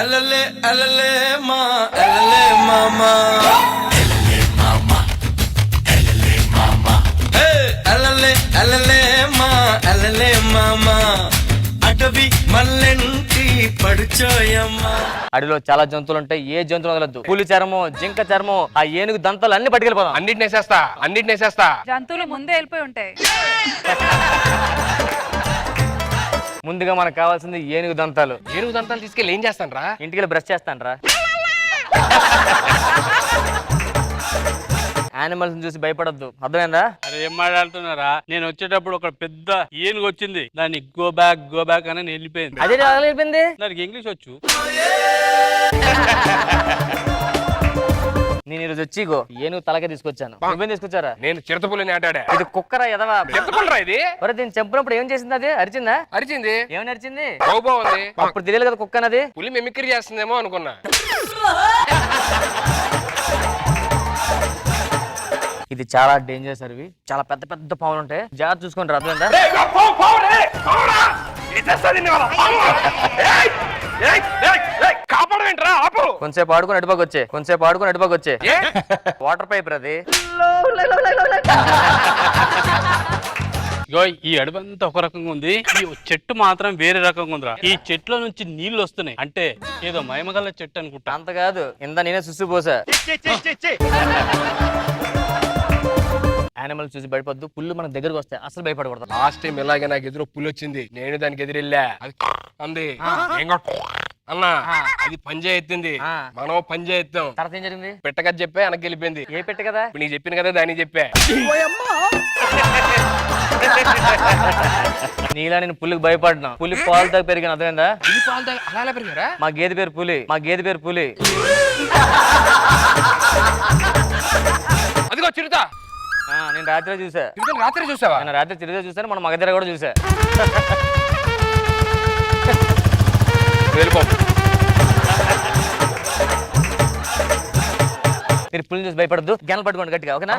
ఎల్లలే ఎల్లలే మా ఎల్లలే మామా ఎల్లలే ఎల్లలే మా ఎల్లలే మామా అటవి మల్లెంటి పడుచోయమ్మా. అడవిలో చాలా జంతువులు ఉంటాయి, ఏ జంతువు వదలద్దు. పులి చర్మం, జింక చర్మం, ఆ ఏనుగు దంతాలు అన్ని పట్టుకెళ్ళిపోదాం. అన్నిటినేసేస్తా. జంతువులు ముందే వెళ్ళిపోయి ఉంటాయి. ముందుగా మనకు కావాల్సింది ఏనుగు దంతాలు. ఏనుగు దంతాలు తీసుకెళ్ళి ఏం చేస్తాను రా? ఇంటికి వెళ్ళి బ్రష్ చేస్తాను రా. యానిమల్స్ చూసి భయపడద్దు, అర్థమైందా? అరే ఏం మాట్లాడుతున్నారా? నేను వచ్చేటప్పుడు ఒక పెద్ద ఏనుగు వచ్చింది, దాన్ని గో బ్యాక్ అని వెళ్ళిపోయింది. అదే వెళ్ళిపోయింది. దానికి ఇంగ్లీష్ వచ్చు. నేను ఈరోజు వచ్చి ఏనుగు తలకే తీసుకొచ్చాను. నువ్వేం తీసుకొచ్చారా? నేను చిరుతపులిని ఆటాడా. ఇది కుక్కరా ఎదవా? చిరుతపులరా ఇది? మరి దీన్ని చంపినప్పుడు ఏం చేసింది? అది అరిచిందా? అరిచింది. ఏమని అరిచింది? బాగుంది. అప్పుడు తెలియదు కదా కుక్క అన్నది. పులి మిమిక్రీ చేస్తుందేమో అనుకున్నా. ఇది చాలా డేంజరస్ అరివి, చాలా పెద్ద పెద్ద పాములు ఉంటాయి, జాగ్రత్త చూసుకొని రా. అర్థమైందా? కాపాడమేంట్రా? ఆపు. కొంచెంసేపు ఆడుకుని అటుపక్క వచ్చే వాటర్ పైప్ రది. ఇగో ఈ అడవంతా ఒక రకంగా ఉంది, ఈ చెట్టు మాత్రం వేరే రకంగా ఉందిరా. ఈ చెట్లో నుంచి నీళ్లు వస్తున్నాయి అంటే ఏదో మహిమగల చెట్టు అనుకుంటా. అంత కాదు, ఇంత నేనే సుస్సు పోసా. యానిమల్స్ చూసి భయపడద్దు, పుల్లు మన దగ్గరకు వస్తాయి, అసలు భయపడకూడదు. లాస్ట్ టైం ఇలాగే నాకు ఎదురు పులి వచ్చింది, నేను దానికి ఎదురెళ్ళా. అది అంది అన్నా, అది పంజా ఎత్తింది, మనం పంజా ఎత్తాం. తర్వాత ఏం జరిగింది? పెట్టగా చెప్పా, వెనక్కి వెళ్ళిపోయింది. ఏ పెట్ట కదా? ఇప్పుడు నీకు చెప్పిన కదా, దానికి చెప్పా. నీలా నేను పులికి భయపడినా, పులి పాలు దాకా పెరిగిన. అర్థమైందా? పులి పాలు దాకా అలా పెరిగారా? మా గేదె పేరు పులి. అదిగో చిరుత. నేను రాత్రి చూసా. రాత్రి చూసావా? నేను రాత్రి చిరుత చూసాను, మన మగధర కూడా చూసా. మీరు పులిని చూసి భయపడద్దు, గెనలు పట్టుకోండి గట్టిగా, ఓకేనా?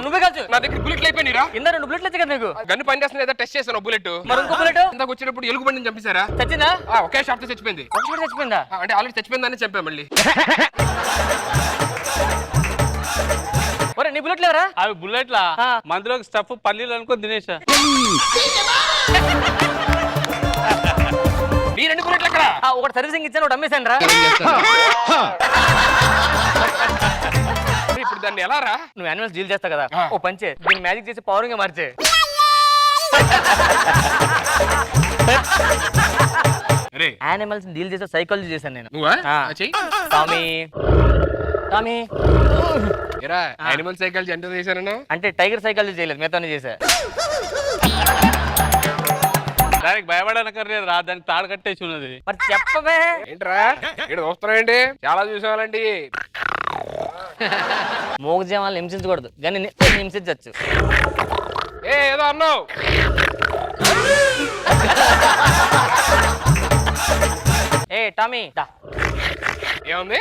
నువ్వే కాల్చు. నా దగ్గర బుల్లెట్లు అయిపోయినా. కింద 2 బుల్లెట్లు వచ్చాయి కదా నీకు. గన్ను పని చేస్తున్నా ఏదో టెస్ట్ చేశాను. బుల్లెట్ మరి ఇంకో బుల్లెట్ ఇందాక వచ్చినప్పుడు ఎలుగు బండిని చంపేశారా? చచ్చిందా? ఒకే షాట్ తో చచ్చిపోయింది. ఒక షాట్ చచ్చిపోయిందా? అంటే ఆల్రెడీ చచ్చిపోయిందని చెప్పా మళ్ళీ. ఒరే నీ బుల్లెట్లు ఎవరా? అవి బుల్లెట్లా? మందులోకి స్టఫ్ పల్లీలు అనుకో తినేసా. ఈ 2 బుల్లెట్లు ఎక్కడ? ఒకటి సర్వీసింగ్ ఇచ్చాను, ఒకటి అమ్మేశాను రా. ఇప్పుడు దాన్ని ఎలా రా? నువ్వు యానిమల్స్ డీల్ చేస్తావు కదా, ఓ పంచే దీన్ని మ్యాజిక్ చేసి పవర్గా మార్చే. యానిమల్స్ డీల్ చేసే సైకాలజీ చేశాను నేను. టామీ యానిమల్ సైకాలజీ ఎంత చేశాను అంటే టైగర్ సైకాలజీ చేయలేదు, మిగతానే చేశా. దానికి భయపడనక్కర్లేదు రా, దానికి తాడు కట్టేసి ఉన్నది. మరి చెప్పవే. ఏంట్రా ఇక్కడ వస్తున్నాయండి? చాలా చూసేవాళ్ళండి. మోగజీవాలను హింసించకూడదు, కానీ హింసించచ్చు. ఏదో అన్నావు. టామీ ఏముంది?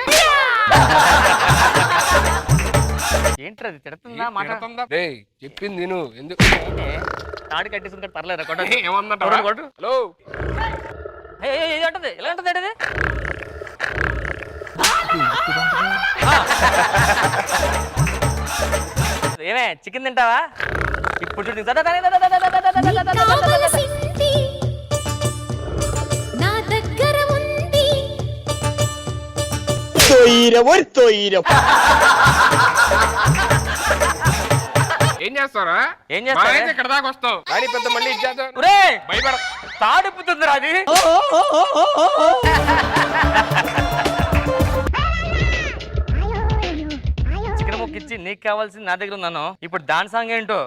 ఏంట్రా తిడుతుందా మాట? చెప్పింది నేను ఎందుకు తాడు కట్టేసుకుంటే పర్లేదు. ఏమన్నా? హలో అంటది, ఎలా ఉంటుంది అది? ఏమే చికెన్ తింటావా? ఇప్పుడు చూడు ఏం చేస్తారా? ఇక్కడ దాకా వస్తావు కానీ పెద్ద మళ్ళీ ఇచ్చేద్దాం. భయపడ తాడిపుతుందిరా అది. చికెన్ ముక్కిచ్చి నీకు కావాల్సింది నా దగ్గర ఉన్నాను. ఇప్పుడు దాని సాంగ్ ఏంటో?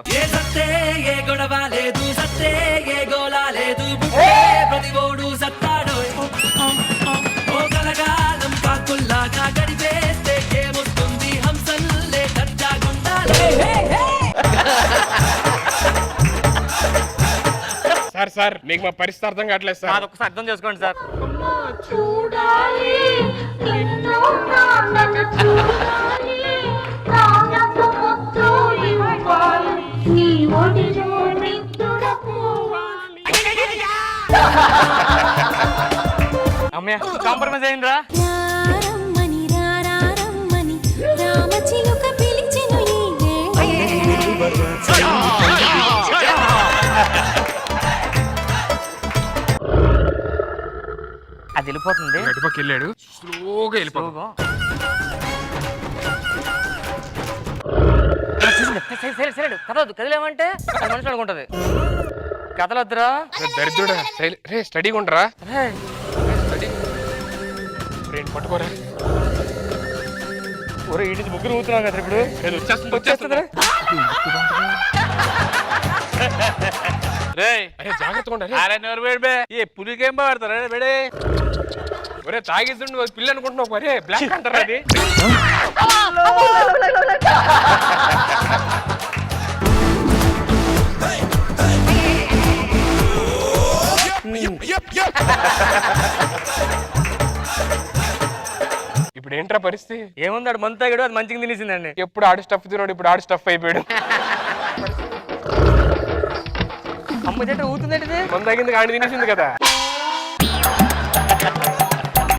సార్ సార్ మీకు మా పరిస్థితి అర్థం కావట్లేదు సార్. అదొకసారి అర్థం చేసుకోండి సార్. చూడాలి నిన్ను ప్రాణంగా చూడాలి ప్రాణపు ముద్దు ఇవ్వాలి నీ ఒడిలో నిద్రపోవాలి. అమ్మయ్య కాంప్రమైజ్ అయిందిరా. రారమ్మని రారమ్మని రామచిలుక పిలిచెను ఈ వేళ. అది వెళ్ళిపోతుంది. అటుపక్క వెళ్ళాడు, స్లోగా వెళ్ళిపోతాడు. కదిలేమంటే మనిషి అనుకుంటది. కథలొద్దురా దరిద్రుడా. రే స్టడీగా ఉండరా, పట్టుకోరా. ఒరే ఇంటి ముగ్గురు ఊతున్నాం కదా ఇప్పుడు. వచ్చేస్తుంది. జాగ్రత్తగా ఉండాలి. ఏ పులికేం పెడతారా బేడే? ఒరే తాగిస్తుండు పిల్ల అనుకుంటున్నావు. ఒరే బ్లాక్ అంటారా అది? ఇప్పుడు ఏంట్రా పరిస్థితి? ఏముంది ఆడు మంత్ తాగాడు, అది మంచిగా తినేసిందండి. ఎప్పుడు ఆడి స్టఫ్ తిన్నాడు, ఇప్పుడు ఆడి స్టఫ్ అయిపోయాడు. అమ్మ చెట్టు ఊతుందండి. మంద తాగింది ఆడి తినేసింది కదా.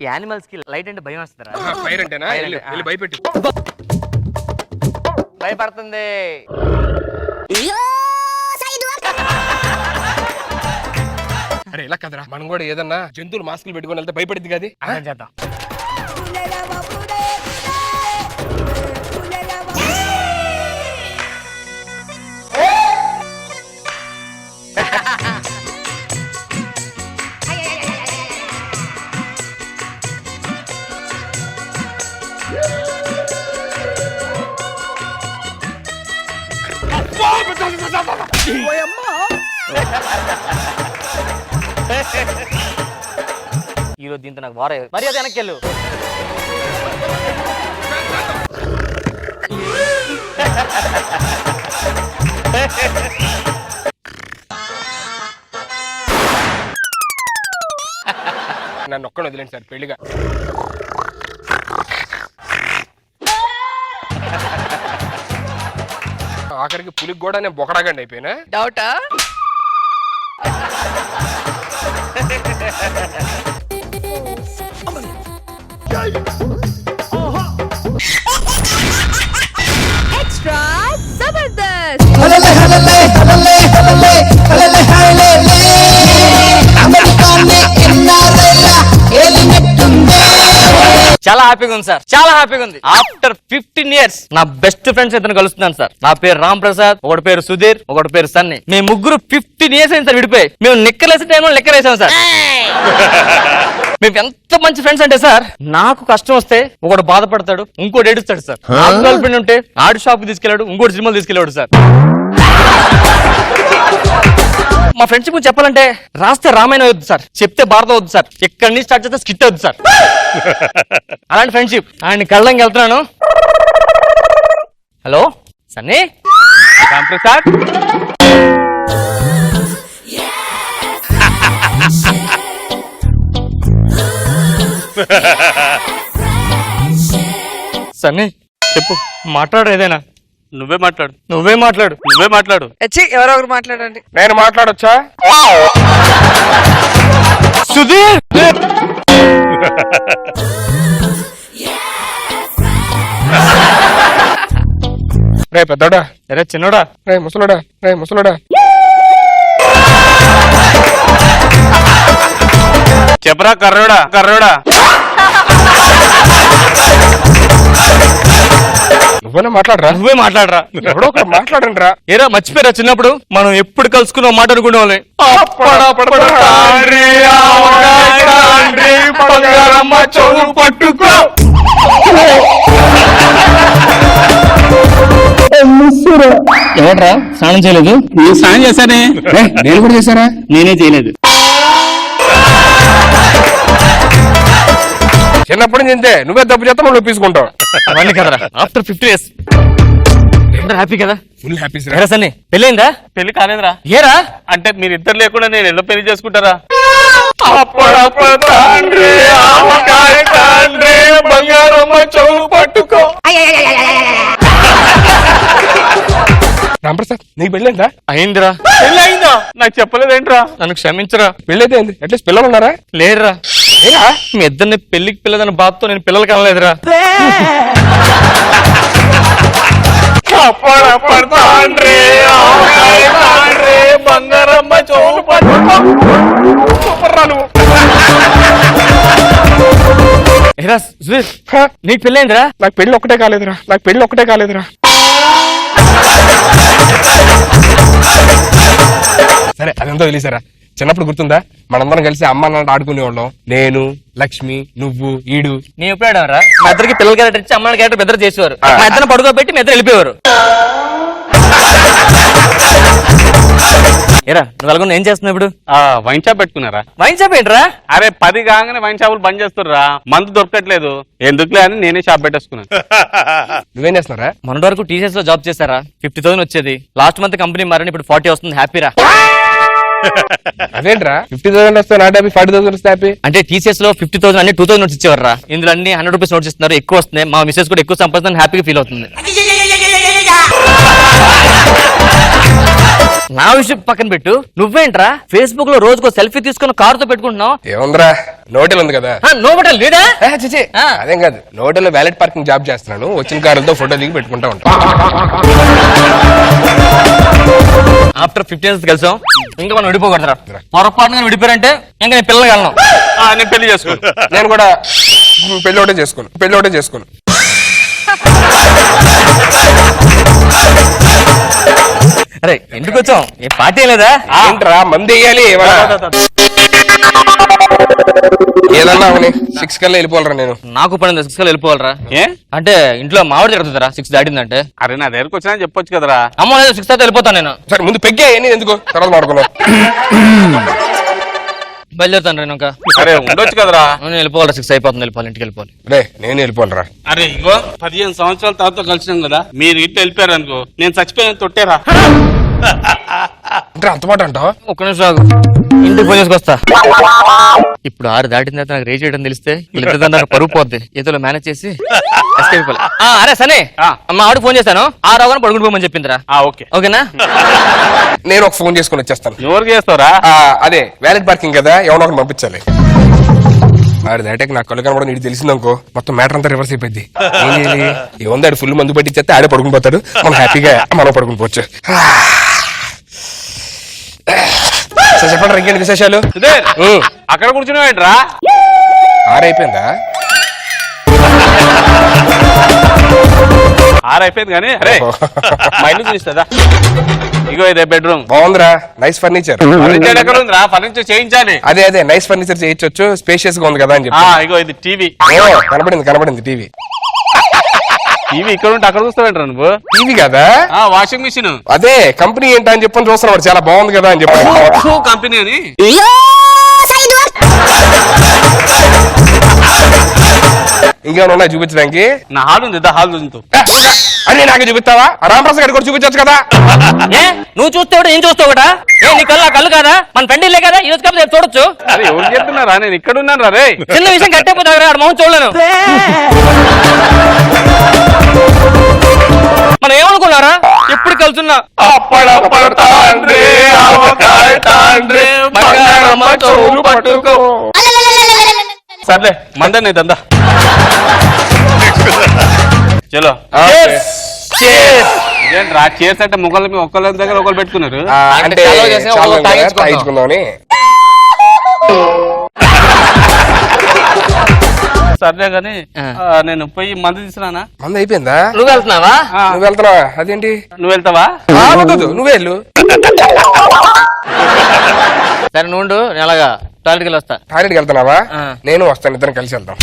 యానిమల్స్ కి లైట్ అంటే భయం వస్తుందా? ఫైర్ అంటేనా? వెళ్ళి భయపెట్టు. భయపడుతుంది. అరే ఇలా కదరా, మనం కూడా ఏదన్నా జంతువులు మాస్కులు పెట్టుకొని వెళ్తే భయపడింది కదా. చేద్దాం. ఈరోజు దీంతో నాకు వారే మరి అది వెనక్కి వెళ్ళు. నన్ను ఒక్కడు వదిలేండి సార్ పెళ్లిగా. ఆఖరికి పులికి కూడా నేను బొకడాగండి అయిపోయినా. డౌటా? ఎక్స్ట్రా జబర్దస్త్. చాలా హ్యాపీగా ఉంది సార్, చాలా హ్యాపీగా ఉంది. ఆఫ్టర్ 15 years నా బెస్ట్ ఫ్రెండ్స్ ఇద్దరు కలుస్తున్నాను సార్. నా పేరు రామ్ ప్రసాద్, ఒకటి పేరు సుధీర్, ఒకటి పేరు సన్నీ. మేము ముగ్గురు 15 years అయింది సార్ విడిపోయి. మేము నిక్కలేసే టైంలో లెక్క వేసాం సార్. మేము ఎంత మంచి ఫ్రెండ్స్ అంటే సార్, నాకు కష్టం వస్తే ఒకడు బాధపడతాడు, ఇంకోటి ఏడుస్తాడు సార్. నాకు గర్ల్ ఫ్రెండ్ ఉంటే ఆడి షాప్ తీసుకెళ్ళాడు, ఇంకోటి సినిమాలు తీసుకెళ్ళాడు సార్. మా ఫ్రెండ్షిప్ చెప్పాలంటే రాస్తే రామాయణం వద్దు సార్, చెప్తే భారతం వద్దు సార్, ఎక్కడి నుంచి స్టార్ట్ చేస్తే స్కిట్ వద్దు సార్. అలాంటి ఫ్రెండ్షిప్. ఆయన కళ్ళంకి వెళ్తున్నాను. హలో సన్నీ, రామ్ ప్రసాద్. సన్నీ చెప్పు, మాట్లాడు ఏదైనా. నువ్వే మాట్లాడు. నువ్వే మాట్లాడు. నువ్వే మాట్లాడు. ఎవరో ఒకరు మాట్లాడండి. నేను మాట్లాడొచ్చా? సుధీర్. రే పెద్దోడా, అరే చిన్నోడా, రే ముసలోడా, రే ముసలోడా. చెప్పరా కర్రోడా, కర్రోడా. నువ్వేనా మాట్లాడరా? నువ్వే మాట్లాడరా. ఎవడో ఒకరు మాట్లాడండి రా. ఏరా మర్చిపోయారా చిన్నప్పుడు మనం ఎప్పుడు కలుసుకున్న మాట అనుకునే వాళ్ళే. పట్టుకో. ఎవడ్రా స్నానం చేయలేదు? నేను స్నానం చేశానే. నేను కూడా చేశారా? నేనే చేయలేదు. చిన్నప్పటి నుంచి ఇంతే, నువ్వే తప్పు చేస్తా మనం ఒప్పించుకుంటావు. అవన్నీ కదరా, ఆఫ్టర్ 50 years. అందరూ హ్యాపీ కదా? ఫుల్ హ్యాపీ ఏరా సన్ని పెళ్ళైందా? పెళ్లి కాలేదురా. ఏరా అంటే మీరు ఇద్దరు లేకుండా నేను ఎల్లో పెళ్లి చేసుకుంటారా? రాంప్రసాద్ నీకు పెళ్ళైందా? అయిందిరా. పెళ్లి అయిందా? నాకు చెప్పలేదేంట్రా? నన్ను క్షమించరా. పెళ్ళైతే అయింది. అట్లీస్ట్ పిల్లలు ఉన్నారా? లేరురా. ఏరా? మీ ఇద్దరిని పెళ్లికి పిల్లదన్న బాధతో నేను పిల్లలు కనలేదురా. బంగారమ్మ చోలు ఏరా సుధీర్ నీకు పెళ్ళైందిరా? నాకు పెళ్లి ఒకటే కాలేదురా. సరే అదంతా తెలిసారా? చిన్నప్పుడు గుర్తుందా మనందరం కలిసి అమ్మ నాన్న ఆడుకునేవాళ్ళం. నేను, లక్ష్మి, నువ్వు, ఈడు. నేను ఎప్పుడు ఆడావరా? మా ఇద్దరికి పిల్లల క్యారెక్టర్ ఇచ్చి అమ్మాయి క్యారెక్టర్ బెదర్ చేసేవారు. మా ఇద్దరిని పడుకోబెట్టి మీ ఇద్దరు వెళ్ళిపోయారు. ఏరా నువ్వు వెళ్ళకుండా ఏం చేస్తున్నావు ఇప్పుడు? వైన్ షాప్ పెట్టుకున్నారా? వైన్ షాప్ ఏంట్రా? అరే 10 కాగానే వైన్ షాపులు బంద్ చేస్తుర్రా. మందు దొరకట్లేదు, ఎందుకులే అని నేనే షాప్ పెట్టేసుకున్నాను. నువ్వేం చేస్తున్నారా? మొన్నటి వరకు టీసీఎస్ లో జాబ్ చేశారా? 50,000 వచ్చేది. లాస్ట్ మంత్ కంపెనీ మారని ఇప్పుడు 40 వస్తుంది. హ్యాపీరా? అదేంట్రా 50,000 వస్తే నాట్ హ్యాపీ, 40,000 వస్తే హ్యాపీ? అంటే టీసీఎస్ లో 50,000 అన్ని 2,000 నోట్స్ ఇచ్చేవారా. ఇందులో అన్ని 100 రూపీస్ నోట్స్ ఇస్తున్నారు. ఎక్కువ వస్తున్నాయి. మా మిసెస్ కూడా ఎక్కువ సంపాదించిన హ్యాపీగా ఫీల్ అవుతుంది. నా విషయం పక్కన పెట్టు. నువ్వేంట్రా ఫేస్బుక్ లో రోజుకో సెల్ఫీ తీసుకుని కారుతో పెట్టుకుంటున్నావు? ఏముందిరా నోటెల్ ఉంది కదా. నోబటల్ లేడా? చిచి అదేం కాదు. నోటెల్ వ్యాలెట్ పార్కింగ్ జాబ్ చేస్తున్నాను. వచ్చిన కారులతో ఫోటో దిగి పెట్టుకుంటా ఉంటాను. ఆఫ్టర్ 15 years కలిసాం, ఇంకా మనం విడిపోకూడదురా. పొరపాటుగా విడిపోయారంటే ఇంకా నేను పిల్లలు కలను. నేను పెళ్లి చేసుకోను. నేను కూడా పెళ్లి ఒకటే చేసుకోను. అరే ఎందుకు వచ్చాం? ఏ పార్టీ లేదా? ఏంట్రా మంది వేయాలి ఏదన్నా అవని 6 కల్లా వెళ్ళిపోవాలరా. నేను నాకు పని 6 కల్లా వెళ్ళిపోవాలరా. ఏ అంటే ఇంట్లో మామిడి జరుగుతుందిరా 6 దాటిందంటే. అరే నా దగ్గరకు వచ్చినా చెప్పొచ్చు కదరా. అమ్మ లేదు 6 తర్వాత వెళ్ళిపోతాను నేను. సరే ముందు పెగ్గే ఎందుకు తర్వాత మాడుకున్నావు. బయలుదేరుతాను నేను ఇంకా. అరే ఉండొచ్చు కదరా. నేను వెళ్ళిపోవాలి. 6 అయిపోతుంది. వెళ్ళిపోవాలి, ఇంటికి వెళ్ళిపోవాలి. రే నేను వెళ్ళిపోవాలరా. అరే ఇగో 15 సంవత్సరాల తర్వాత కలిసినాం కదా, మీరు ఇట్లా వెళ్ళిపోయారు అనుకో, నేను చచ్చిపోయాను తొట్టేరా. అంటే అంత మాట అంటావా? ఒక్క నిమిషం ఆగు. ఇంటికి ఫోన్ చేసుకొస్తా. ఇప్పుడు 6 దాటిన తర్వాత నాకు రేజ్ చేయడం తెలిస్తే వీళ్ళిద్దరు నాకు పరుగు పోద్ది. ఏదో మేనేజ్ చేసి escape అయిపోవాలి. అరే సనే మా ఆవిడ ఫోన్ చేస్తాను. 6 అవగానే పడుకుని పోమని చెప్పిందిరా. ఓకే ఓకేనా? నేను ఒక ఫోన్ చేసుకుని వచ్చేస్తాను. ఎవరికి చేస్తావురా? అదే వ్యాలెట్ పార్కింగ్ కదా, ఎవరో ఒకటి పంపించాలి. వాడి దాటాక నాకు కళ్ళు కనబడి నీకు తెలిసిందనుకో మొత్తం మ్యాటర్ అంతా రివర్స్ అయిపోయింది. ఏం చేయాలి? ఏముంది ఆడు ఫుల్ మందు పట్టించేస్తే ఆడే పడుకుని పోతాడు. మనం హ్యాపీగా మనం పడుకుని పోవచ్చు. చెప్పండి ఇంకేంటి విశేషాలు? అక్కడ కూర్చున్నావేంట్రా? 6 అయిపోయిందా? 6 అయిపోయింది కానీ అరే మా ఇల్లు చూస్తుందా? ఇగో ఇదే బెడ్రూమ్. బాగుందిరా, నైస్ ఫర్నిచర్. ఫర్నిచర్ ఎక్కడ ఉందిరా? ఫర్నిచర్ చేయించాలి. అదే నైస్ ఫర్నిచర్ చేయించవచ్చు, స్పేషియస్ గా ఉంది కదా అని చెప్పి. ఇగో ఇది టీవీ. కనబడింది టీవీ. టీవీ ఇక్కడ ఉంటే అక్కడ చూస్తావేంట్రా నువ్వు? టీవీ కదా, వాషింగ్ మిషన్. అదే కంపెనీ ఏంటా అని చెప్పని చూస్తున్నాడు. చాలా బాగుంది కదా అని చెప్పి. కంపెనీ అని ఇంకేమైనా ఉన్నాయి చూపించడానికి? నా హాల్ ఉంది, హాల్ చూస్తూ. అరే నాకే చూపిస్తావా? రామప్రసాద్ గారికి కూడా చూపించచ్చు కదా. ఏ నువ్వు చూస్తావు ఏం చూస్తావు కూడా? ఏ నీ కళ్ళు కదా? మన ఫ్రెండ్ ఇల్లే కదా, ఈ రోజు కాబట్టి చూడొచ్చు. అరే ఎవరు చెప్తున్నారా? నేను ఇక్కడ ఉన్నాను రే. చిన్న విషయం కట్టేపోతావు మౌన్ చూడలేను. మనం ఏమనుకున్నారా? ఎప్పుడు కలుసున్నా సర్లే మందని దందా. చలో ఇదేంట్రా చేర్స్ అంటే ముగ్గుల మీద ఒకళ్ళ దగ్గర ఒకళ్ళు పెట్టుకున్నారు. అంటే తాగించుకుందామని. సర్లే గాని నేను పోయి మందు తీసుకురానా? మంది అయిపోయిందా? నువ్వు వెళ్తున్నావా? నువ్వు వెళ్తున్నావా? అదేంటి నువ్వు వెళ్తావా? నువ్వే వెళ్ళు. సరే నువ్వు నేను అలాగా టాయిలెట్కి వెళ్ళి వస్తా. టాయిలెట్కి వెళ్తున్నావా? నేను వస్తాను, ఇద్దరం కలిసి వెళ్తాం.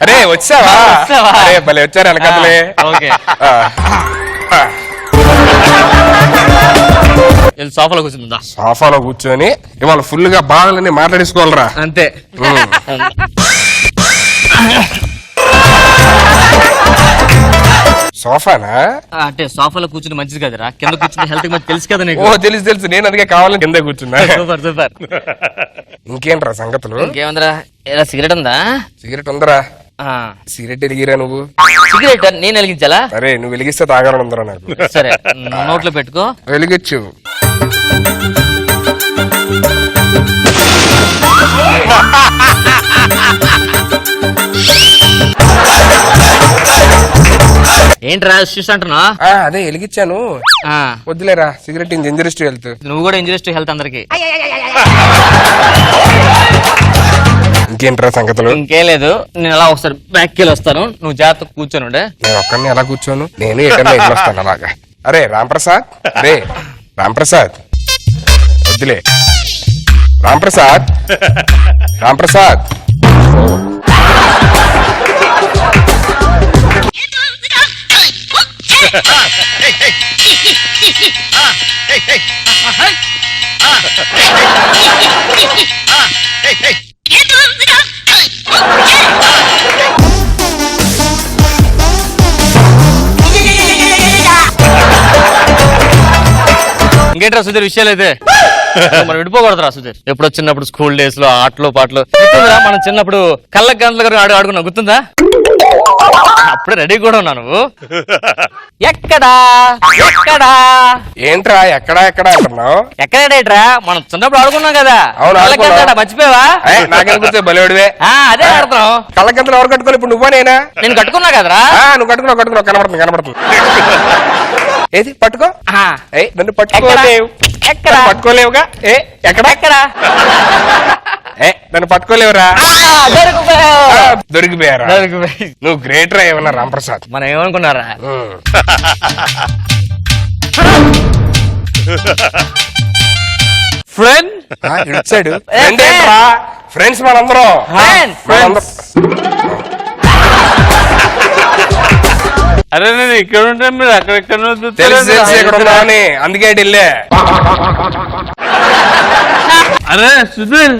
అరే వచ్చావా? అరే భలే వచ్చారు వెనకలే. ఓకే వెళ్ళి సోఫాలో కూర్చుందా. సోఫాలో కూర్చొని ఇవాళ ఫుల్ గా బాధలన్నీ మాట్లాడేసుకోవాలరా. అంతే. సోఫానా? అంటే సోఫాలో కూర్చుని మంచిది కదరా, కింద కూర్చుని హెల్త్ మంచి తెలుసు కదా నీకు. ఓ తెలుసు నేను అందుకే కావాలని కింద కూర్చున్నా. Super super. ఇంకేంట్రా సంగతులు? ఇంకేముందిరా, ఏరా సిగరెట్ ఉందా? సిగరెట్ ఉందరా. సిగరెట్ వెలిగిరా నువ్వు? సిగరెట్ నేను వెలిగించాలా? అరే నువ్వు వెలిగిస్తే తాగాలని ఉందరా నాకు. సరే నోట్లో పెట్టుకో. వెలిగించు. ఏంట్రా శిష్ అంటున్నా? అదే వెలిగించాను. వద్దులేరా, సిగరెట్ ఇంజరీస్ టు హెల్త్. నువ్వు కూడా ఇంజరీస్ టు హెల్త్ అందరికి. ఇంకేంట్రా సంగతులు? ఇంకేం లేదు, నేను అలా ఒకసారి బ్యాక్ కి వస్తాను, నువ్వు జాగ్రత్త కూర్చొని. నేను ఒక్కడిని ఎలా కూర్చోను? నేను ఎక్కడన్నా వస్తాను అలాగా. అరే రాంప్రసాద్, అరే రాంప్రసాద్, వద్దులే రాంప్రసాద్, రాంప్రసాద్. ఇంకేంట్రా సుధీర్ విషయాలు అయితే మనం విడిపోకూడదురా సుధీర్. ఎప్పుడో చిన్నప్పుడు స్కూల్ డేస్ లో ఆటలు పాటలు గుర్తుందా? మనం చిన్నప్పుడు కళ్ళకి గంటల గారు ఆడుకున్నావు గుర్తుందా? అప్పుడే రెడీ కూడా ఉన్నా నువ్వు. ఎక్కడా ఎక్కడా ఏంట్రా ఎక్కడా ఎక్కడా అంటున్నావు? ఎక్కడేట్రా మనం చిన్నప్పుడు ఆడుకున్నాం కదా. మర్చిపోయావా? నాకెందుకు బలివాడివే. అదే ఆడుతున్నావు. కళ్ళకంతలు ఎవరు కట్టుకోవాలి? ఇప్పుడు నువ్వా నేనా? నేను కట్టుకున్నా కదరా. నువ్వు కట్టుకున్నావు కనబడుతుంది. ఏది పట్టుకో. నన్ను పట్టుకోలేవు. పట్టుకోలేవుగా. ఎక్కడా నన్ను పట్టుకోలేవురా. దొరికిపోయారా? నువ్వు గ్రేట్ రా ఏమన్నా రాంప్రసాద్. మనం ఏమనుకున్నారా? ఫ్రెండ్ ఇచ్చాడు. ఫ్రెండ్స్ మనందరం. అరే నేను ఇక్కడ ఉంటే మీరు అక్కడెక్కడ తెలుసు ఇక్కడ ఉన్నావని అందుకే వెళ్ళే. అరే సుధీర్,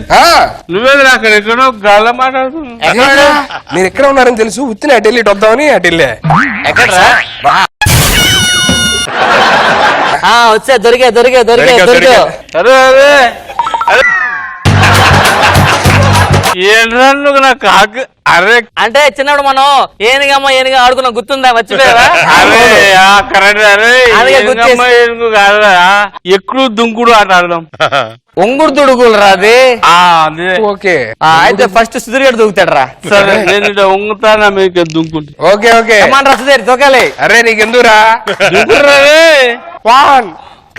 నువ్వేది అక్కడ ఎక్కడో గాల మాట్లాడుతున్నా. మీరు ఎక్కడ ఉన్నారని తెలుసు, ఉత్తిని అటు వెళ్ళి వద్దామని అటు వెళ్ళే. ఎక్కడరా? వచ్చా దొరికా. అరే అరే అరే ఏంట్రా నువ్వు నా కాకు. అరే అంటే చిన్నప్పుడు మనం ఏనుగా ఆడుకున్నాం గుర్తుందా? మర్చిపోయావా? అరే కరెక్ట్. అరే ఏనుగు కాదురా, ఎక్కుడు దుంకుడు ఆట ఆడదాం. ఒంగుడు దుడుగులు రాది. ఓకే అయితే ఫస్ట్ సుధీర్ గారు దూకుతాడు రా. సరే నేను ఇట్లా ఒంగుతానా మీకు దుంకుంటా. ఓకే ఓకే రా సుధీర్ దూకాలి. అరే నీకెందురా? 1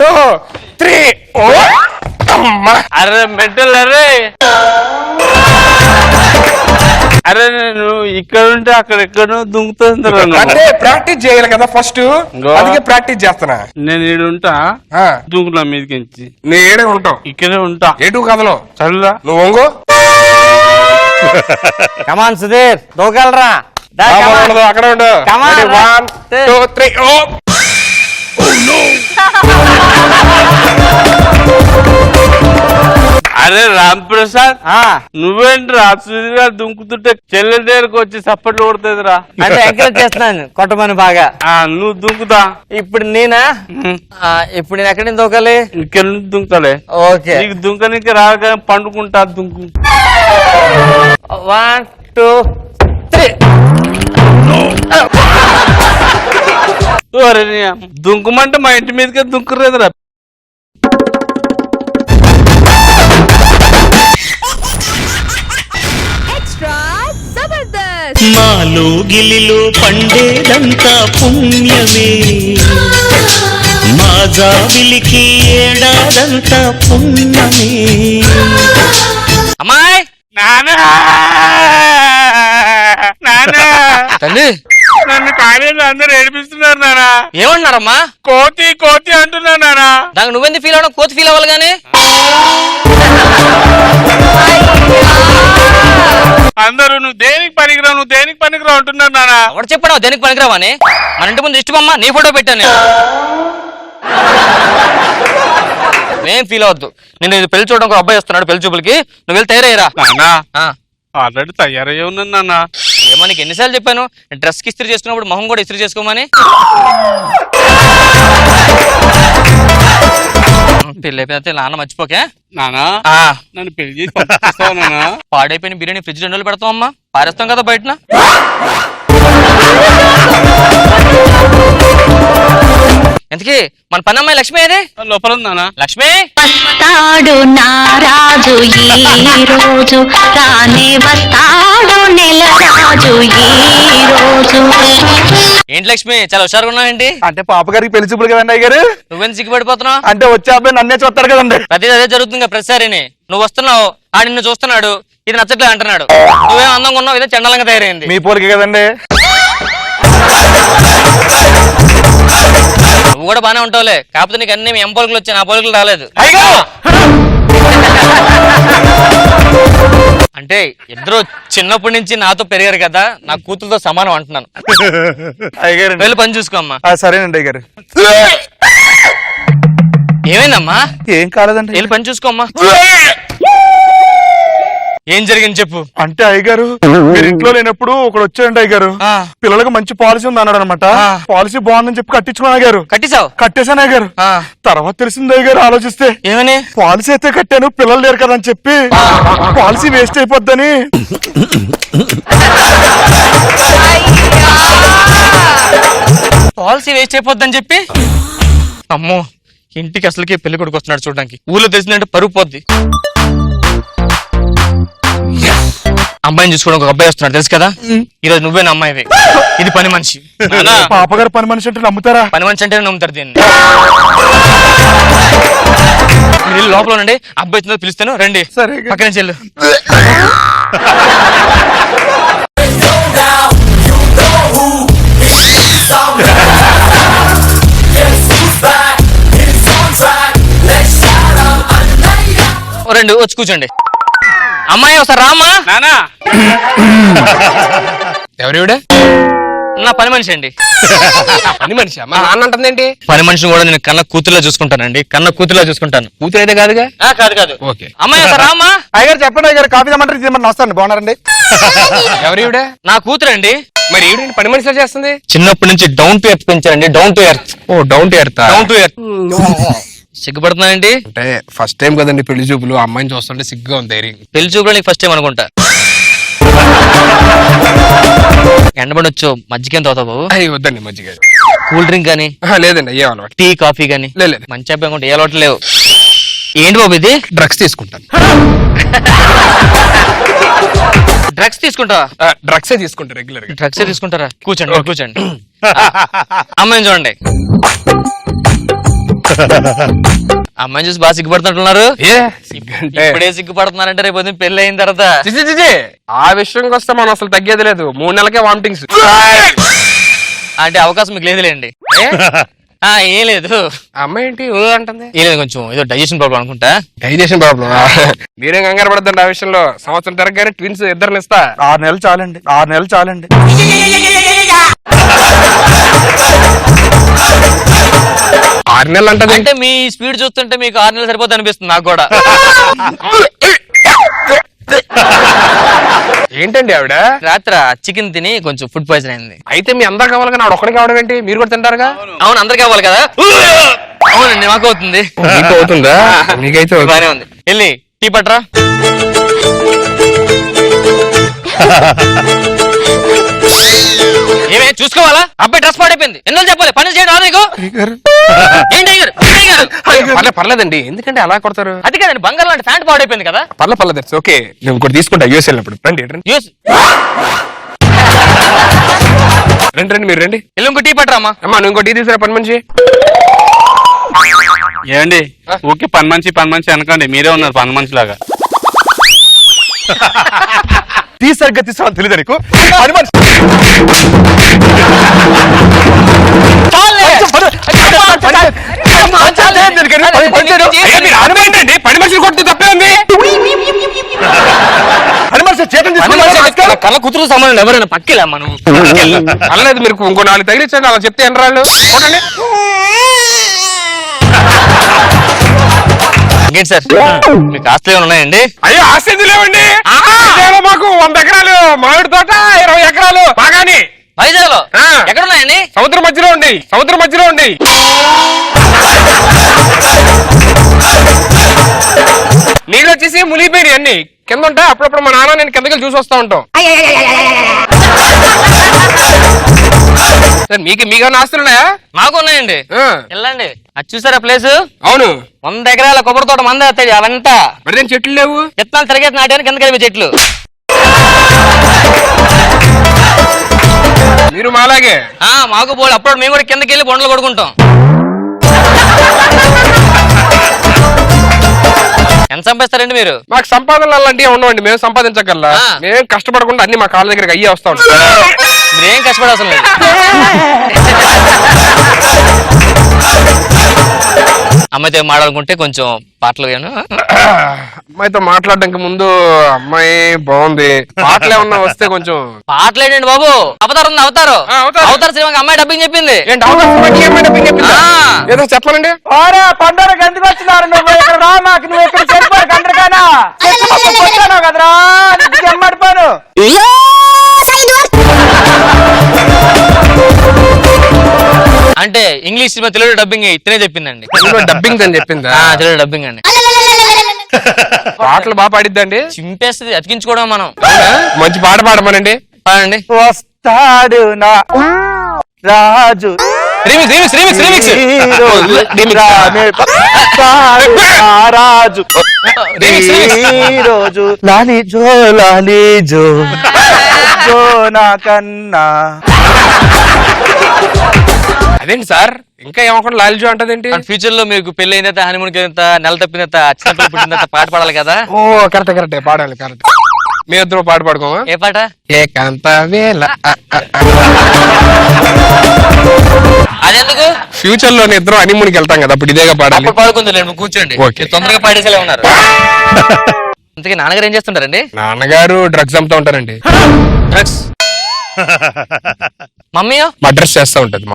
2 3. అరే మెంటల్. అరే నేను ఇక్కడ ఉంటే అక్కడ ఎక్కడో దుంకుతుంది. అంటే ప్రాక్టీస్ చేయాలి కదా ఫస్ట్, అందుకే ప్రాక్టీస్ చేస్తున్నా. నేను ఈడు ఉంటా దుంకున్నా మీదకించి. నీ ఏడే ఉంటావు? ఇక్కడే ఉంటా. ఎటు కదలో చల్లా నువ్వు ఒంగో. కమాన్ సుధీర్ దూకాలరా. అక్కడ ఉండు. 1 2 3. అరే రామ్ ప్రసాద్, నువ్వేంట్రా సుధీర్ గారు దుంకుతుంటే చెల్లె దగ్గరకు వచ్చి సప్పట్లు కొడుతుందిరా. అంటే ఎంకరేజ్ చేస్తున్నాను కొట్టమని బాగా. నువ్వు దుంకుతా. ఇప్పుడు నేనా? ఇప్పుడు నేను ఎక్కడి నుంచి దూకాలి? ఇక్కడ నుంచి దుంకలే. ఓకే నీకు దుంకనికి రాగా పండుకుంటా దుంకు. 1 2 3. దుంకుమంటే మా ఇంటి మీదకే దుంకురేదురా. మాలో గిలిలో పండేదంతా పుణ్యమే, మా జాబిలికి ఏడాదంతా పుణ్యమే. అమ్మాయి తల్లి నన్ను కాలేజీలో అందరూ ఏడిపిస్తున్నారు నానా. ఏమన్నారమ్మా? కోతి కోతి అంటున్నా నానా. దానికి నువ్వెందుకు ఫీల్ అవడం? కోతి ఫీల్ అవ్వాలి గానీ. అందరూ నువ్వు దేనికి పనికిరావు అంటున్నారు నానా. ఎవరు చెప్పాడు దేనికి పనికిరావు అని? మన ఇంటి ముందు ఇష్టమమ్మా నీ ఫోటో పెట్టాను. ఏం ఫీల్ అవద్దు. నేను ఇది పెళ్లి చూడడం అబ్బాయి వస్తున్నాడు పెళ్లి చూపులకి, నువ్వు వెళ్ళి తయారయ్యరా. నానా ఆల్రెడీ తయారయ్యే ఉన్నాను నాన్న. ఏమో నీకు ఎన్నిసార్లు చెప్పాను డ్రెస్ కి ఇస్త్రీ చేసుకున్నప్పుడు మొహం కూడా ఇస్త్రీ చేసుకోమని. పెళ్లి అయిపోతే నాన్న మర్చిపోకే. నానా నన్ను పెళ్లి చేసి పంపిస్తావా నాన్నా? పాడైపోయిన బిర్యానీ ఫ్రిడ్జ్ 2 రోజులు పెడతాం అమ్మా, పారేస్తాం కదా బయటన. ఎందుకే మన పని అమ్మాయి లక్ష్మి ఏదే లోపల నానా. లక్ష్మి వస్తాడు నారాజు ఈ రోజు, రానే వస్తాడు నెల రాజు ఈ రోజు. ఏంటి లక్ష్మి చాలా హుషారుగా ఉన్నావేంటి? అంటే పాప గారికి పెళ్లి చూపులు కదండి అయ్య గారు. నువ్వెంత సిగ్గుపడిపోతున్నావు? అంటే వచ్చే అబ్బాయి నన్నే చూస్తారు కదండి. ప్రతిదీ అదే జరుగుతుంది కదా ప్రతిసారిని. నువ్వు వస్తున్నావు, ఆడు నిన్ను చూస్తున్నాడు, ఇది నచ్చట్లేదు అంటున్నాడు. నువ్వేం అందంగా ఉన్నావు, ఇదే చండాలంగా తయారైంది. మీ పోలికే కదండి. నువ్వు కూడా బానే ఉంటావులే, కాకపోతే నీకు అన్ని ఎం పోలికలు వచ్చాయి, నా పోలికలు రాలేదు. అంటే ఇద్దరు చిన్నప్పటి నుంచి నాతో పెరిగారు కదా, నా కూతురుతో సమానం అంటున్నాను. అయ్యగారు వెళ్ళి పని చూసుకోమ్మా. సరేనండి అయ్యగారు. ఏమైందమ్మా? ఏం కాలేదండి. వెళ్ళి పని చూసుకోమ్మా. ఏం జరిగింది చెప్పు. అంటే అయ్యగారు మీరు ఇంట్లో లేనప్పుడు ఒకడు వచ్చాడండి అయ్యగారు. పిల్లలకు మంచి పాలసీ ఉంది అన్నాడు అనమాట. పాలసీ బాగుందని చెప్పి కట్టించుకున్నా అయ్యగారు. కట్టిసావు? కట్టేశాను అయ్యగారు. తర్వాత తెలిసింది అయ్యగారు ఆలోచిస్తే. ఏమని? పాలసీ అయితే కట్టాను, పిల్లలు లేరు కదా అని చెప్పి పాలసీ వేస్ట్ అయిపోద్దని. పాలసీ వేస్ట్ అయిపోద్దని చెప్పి. అమ్మో, ఇంటికి అసలుకి పెళ్లి కొడుకు వస్తున్నాడు చూడడానికి. ఊళ్ళో తెలిసిందంటే పరుగు పోద్ది. అమ్మాయిని చూసుకోవడం ఒక అబ్బాయి వస్తున్నాడు తెలుసు కదా. ఈ రోజు నువ్వే నా అమ్మాయివి. ఇది పని మనిషి. పాపగారు పని మనిషి అంటే నమ్ముతారా? పని మనిషి అంటే నమ్ముతారు దీన్ని. మీరు లోపల ఉండండి, అబ్బాయి వచ్చిందో పిలుస్తాను, రండి. సరే. పక్కన చెల్లు. రండి, వచ్చి కూర్చోండి. అమ్మాయి ఒకసారి రామ్మా. నానా ఎవరివిడ? నా పని మనిషి అండి. పని మనిషి అమ్మా నాన్న అంటుందేంటి? పని మనిషిని కూడా నేను కన్న కూతురులా చూసుకుంటానండి, కన్న కూతురులా చూసుకుంటాను. కూతురు అయితే కాదుగా? కాదు కాదు. ఓకే. అమ్మాయి ఒకసారి రామ్మా. అయ్యగారు చెప్పండి అయ్యగారు. కాఫీ తెమ్మంటారు. వస్తాను. బాగున్నారండి. ఎవరివిడ? నా కూతురండి. మరి ఈవిడ పని మనిషిలో చేస్తుంది? చిన్నప్పటి నుంచి డౌన్ టు ఎర్త్ పెంచారండి. Down to earth. ఓ down to earth. Down to earth. సిగ్గుపడుతున్నానండి. అంటే ఫస్ట్ టైం కదండి పెళ్లి చూపులు, అమ్మాయిని చూస్తుంటే సిగ్గుగా ఉంది. ధైర్యం. పెళ్లి చూపులో నీకు ఫస్ట్ టైం అనుకుంటా. ఎండబడొచ్చు, మజ్జిగేం తాగుతావు బాబు? అయ్యి వద్దండి మజ్జిగ. కూల్ డ్రింక్ గానీ? లేదండి అయ్యే అలవాటు. టీ కాఫీ గానీ? లేదు. మంచి అబ్బాయి అనుకుంటే ఏ అలవాటు లేవు. ఏంటి బాబు ఇది? డ్రగ్స్ తీసుకుంటాను. డ్రగ్స్ తీసుకుంటావా? డ్రగ్సే తీసుకుంటా రెగ్యులర్ గా. డ్రగ్సే తీసుకుంటారా? కూర్చోండి కూర్చోండి. అమ్మాయిని చూడండి. అమ్మాయిని చూసి బాగా సిగ్గుపడుతుంటున్నారు. ఇప్పుడే సిగ్గుపడుతున్నారంటే రేపు పొద్దున్న పెళ్లి అయిన తర్వాత. ఆ విషయంకి వస్తే మనం అసలు తగ్గేది లేదు. 3 నెలలకే వామిటింగ్స్. అంటే అవకాశం మీకు లేదులేండి. ఏం లేదు. అమ్మాయి ఏంటి అంటుంది? ఏం లేదు, కొంచెం ఏదో డైజెషన్ ప్రాబ్లం అనుకుంటా. Digestion problem? మీరేం కంగారు పడద్దండి ఆ విషయంలో. సంవత్సరం తిరగగానే ట్విన్స్ ఇద్దరిని ఇస్తా. 6 నెలలు చాలండి. 6 నెలలు చాలండి. 6 నెలలు అంటది. అంటే మీ స్పీడ్ చూస్తుంటే మీకు 6 నెలలు సరిపోతుంది అనిపిస్తుంది నాకు కూడా. ఏంటండి ఆవిడ? రాత్రి చికెన్ తిని కొంచెం ఫుడ్ పాయిజన్ అయింది. అయితే మీ అందరు కావాలి కానీ ఆవిడ ఒక్కడికి కావడం ఏంటి? మీరు కూడా తింటారుగా? అవును, అందరికి కావాలి కదా. అవునండి, మాకు అవుతుంది. మీకు అవుతుందా? మీకైతే బానే ఉంది. వెళ్ళి టీ పట్రా. ఏమే చూసుకోవాలా? అబ్బాయి డ్రెస్ పాడైపోయింది. ఎందుకు చెప్పాలి? పని చేయడం రాదు నీకు? ఏంటి పర్లేదండి, ఎందుకంటే అలా కొడతారు? అది కదండి, బంగారం లాంటి ప్యాంట్ పాడైపోయింది కదా. పర్లేదు ఓకే. నేను ఇంకోటి తీసుకుంటా యూఎస్ వెళ్ళినప్పుడు. రండి రండి మీరు రండి. వెళ్ళి ఇంకో టీ పట్టరామా. అమ్మా నువ్వు ఇంకో టీ తీసుకురా పని మనిషి. ఏమండి ఓకే, పని మనిషి అనకండి, మీరే ఉన్నారు పని మనిషి లాగా. సరిగ్గా తీసుకోవాలి తెలియదు నీకు. పని మనిషి కొట్టి తప్పే ఉంది. కళ్ళ కూతురు సమానం ఎవరైనా పక్కిలా మనం. పర్లేదు, మీరు ఇంకో 4 తగిలించండి. అలా చెప్తే ఎన్ని రాళ్ళు. ఇంకేంటి సార్ మీకు ఆస్తులు ఏమైనా ఉన్నాయండి? అయ్యో ఆస్తి లేవండి. ఇదేమో మాకు 100 ఎకరాలు మామిడి తోట, 20 ఎకరాలు బాగాని వైజాగ్ లో ఆ. ఎక్కడ ఉన్నాయండి? సముద్రం మధ్యలో ఉండి నీళ్ళు వచ్చేసి మునిగిపోయినాయి అన్ని కింద ఉంటాయి. అప్పుడప్పుడు మా నాన్న నేను కిందకి చూసి వస్తా ఉంటాం. సార్ మీకేమైనా ఆస్తులు ఉన్నాయా? మాకు ఉన్నాయండి. ఆ. వెళ్ళండి. అది చూసారా ప్లేస్? అవును. 100 ఎకరాల కొబ్బరి తోట మంద వస్తాయి అవంతా. మరి నేను చెట్లు లేవు. విత్తనాలు తిరిగేసి నాటానికి కింద కలిపి చెట్లు. మీరు మాలాగే మాకు బోల్ అప్పుడు మేము కూడా కిందకి వెళ్ళి బొండలు కొడుకుంటాం. ఎంత సంపాదిస్తారండి మీరు? మాకు సంపాదనలు అలాంటివి ఉండవండి. మేము సంపాదించగల ఆ. మేము కష్టపడకుండా అన్ని మా కాళ్ళ దగ్గరికి అయ్యే వస్తా ఉంటాం. మీరేం కష్టపడవసరం లేదు. అమ్మాయితో మాట్లాడుకుంటే కొంచెం పాటలు అమ్మాయితో మాట్లాడడానికి ముందు అమ్మాయి బాగుంది, పాటలు ఏమన్నా వస్తే కొంచెం. పాటలు ఏంటండి బాబు? అవతారం ఉంది, అవతారు ఆ, అవతారం. అవతార సినిమాకి అమ్మాయి డబ్బింగ్ చెప్పింది. ఏంటి అవకాశం ఏమైనా డబ్బింగ్ చెప్పిందా? ఆ. ఏదో చెప్పనండి. పండుగ ఎందుకు వచ్చినారు నువ్వు ఇక్కడ రా, మాకు నువ్వు ఇక్కడ సరిపోరు గంటకానా కదరా ఎమ్మడిపోను. అంటే ఇంగ్లీష్ సినిమా తెలుగు డబ్బింగ్ ఇతనే చెప్పిందండి. డబ్బింగ్ అని చెప్పిందా? తెలుగు డబ్బింగ్ అండి. పాటలు బాగా పాడిద్దండి. చింపేస్తుంది, అతికించుకోవడం మనం. మంచి పాట పాడమనండి. పాడండి. వస్తాడు నా రాజు రీమిక్స్ రీమిక్స్ రీమిక్స్ రీమిక్స్ రాజు ఈ రోజు లాలి జో జో నా కన్నా. అదేంటి సార్ ఇంకా ఏమకుండా లాల్జో అంటదేంటి? ఫ్యూచర్ లో మీకు పెళ్లి అయిన తర్వాత హనీమూన్ కి నెల తప్పిన చిన్నపిల్ల పుట్టిన తర్వాత పాట పాడాలి కదా. ఓ కరెక్ట్ పాడాలి. కరెక్ట్. మేమిద్దరం పాట పాడుకోమా? ఏ పాట? ఏకాంత వేళ. అదెందుకు? ఫ్యూచర్ లో ఇద్దరం హనీమూన్కి వెళ్తాం కదా, అప్పుడు ఇదేగా పాడాలి. అప్పుడు పాడుకుంది లేదు, కూర్చోండి. ఓకే. తొందరగా పాడేసేలా ఉన్నారు. ఇంతకీ నాన్నగారు ఏం చేస్తుంటారండి? నాన్నగారు డ్రగ్స్ అమ్ముతా ఉంటారండి. డ్రగ్స్. మమ్మీయో? మడ్రస్ చేస్తా ఉంటది.